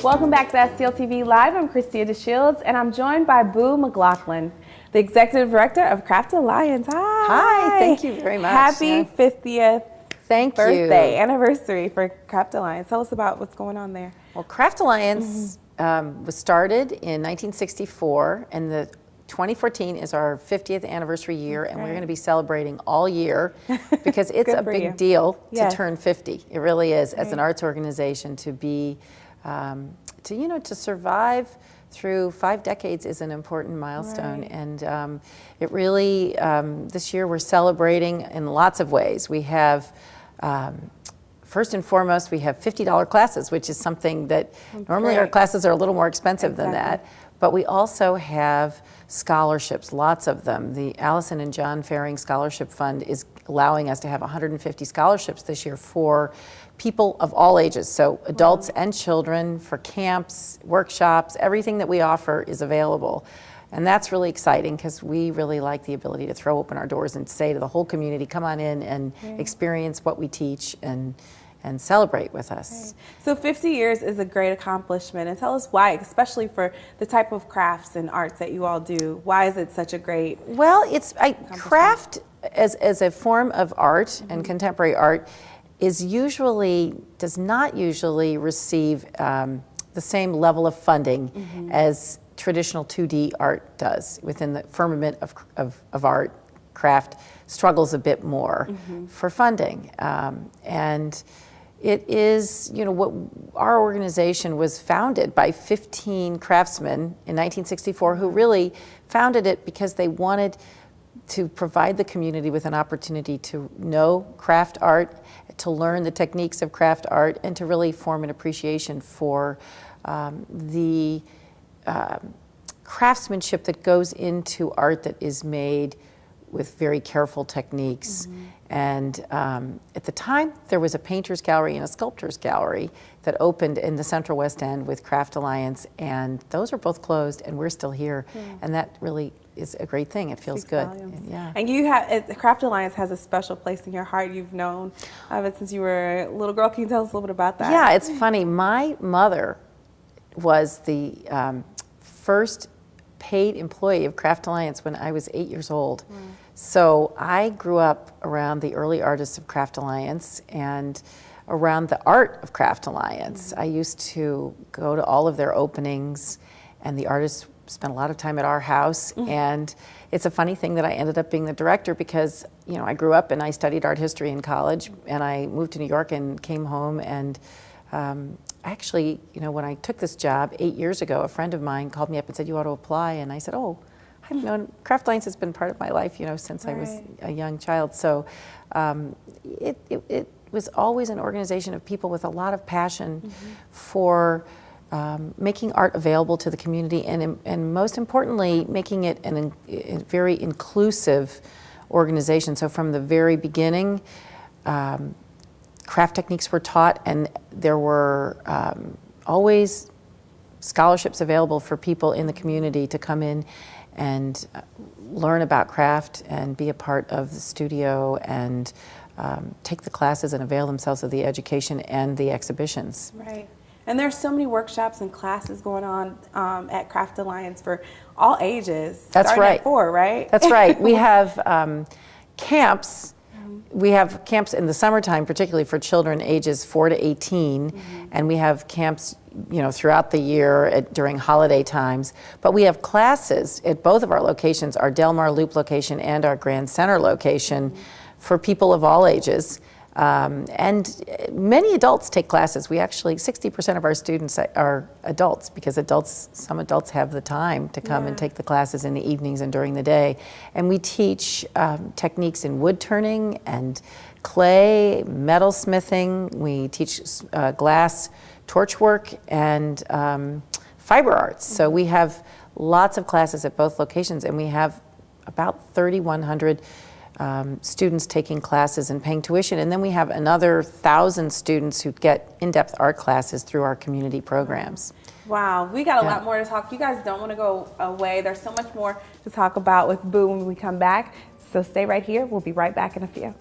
Welcome back to STL TV Live. I'm Christia DeShields, and I'm joined by Boo McLaughlin, the Executive Director of Craft Alliance. Hi. Hi, thank you very much. Happy 50th birthday you. Anniversary for Craft Alliance. Tell us about what's going on there. Well, Craft Alliance was started in 1964, and the 2014 is our 50th anniversary year, and we're going to be celebrating all year because it's a big deal to turn 50. It really is, as an arts organization, to be to survive through 5 decades is an important milestone, and it really this year we're celebrating in lots of ways. We have first and foremost, we have $50 classes, which is something that normally our classes are a little more expensive than that. But we also have scholarships, lots of them. The Allison and John Faring Scholarship Fund is allowing us to have 150 scholarships this year for people of all ages, so adults and children, for camps, workshops, everything that we offer is available. And that's really exciting because we really like the ability to throw open our doors and say to the whole community, come on in and experience what we teach and celebrate with us. So 50 years is a great accomplishment, and tell us why, especially for the type of crafts and arts that you all do. Why is it such a great craft as a form of art and contemporary art does not usually receive the same level of funding as traditional 2D art does. Within the firmament of art, craft struggles a bit more for funding. And it is, what our organization was founded by 15 craftsmen in 1964 who really founded it because they wanted to provide the community with an opportunity to know craft art, to learn the techniques of craft art, and to really form an appreciation for the craftsmanship that goes into art that is made with very careful techniques. And at the time, there was a painter's gallery and a sculptor's gallery that opened in the Central West End with Craft Alliance, and those are both closed, and we're still here. And that really is a great thing. It feels good. And you have, Craft Alliance has a special place in your heart. You've known of it since you were a little girl. Can you tell us a little bit about that? Yeah, it's funny. My mother was the first paid employee of Craft Alliance when I was 8 years old. So I grew up around the early artists of Craft Alliance and around the art of Craft Alliance. I used to go to all of their openings, and the artists spent a lot of time at our house. And it's a funny thing that I ended up being the director because, I grew up and I studied art history in college, and I moved to New York and came home, and actually, when I took this job 8 years ago, a friend of mine called me up and said, you ought to apply. And I said, I've known Craft Alliance has been part of my life, since I was a young child. So it was always an organization of people with a lot of passion for making art available to the community, and most importantly, making it a very inclusive organization. So from the very beginning, craft techniques were taught, and there were always scholarships available for people in the community to come in and learn about craft and be a part of the studio and take the classes and avail themselves of the education and the exhibitions. Right. And there's so many workshops and classes going on at Craft Alliance for all ages. That's right. At 4, right? That's right. We have camps. We have camps in the summertime, particularly for children ages 4 to 18, and we have camps, throughout the year during holiday times. But we have classes at both of our locations, our Del Mar Loop location and our Grand Center location, for people of all ages. And many adults take classes. We actually, 60% of our students are adults, because some adults have the time to come and take the classes in the evenings and during the day. And we teach techniques in wood turning and clay, metal smithing. We teach glass torch work and fiber arts. So we have lots of classes at both locations, and we have about 3,100 students taking classes and paying tuition, and then we have another 1,000 students who get in-depth art classes through our community programs. Wow, we got a lot more to talk. You guys don't want to go away. There's so much more to talk about with Boo when we come back. So stay right here. We'll be right back in a few.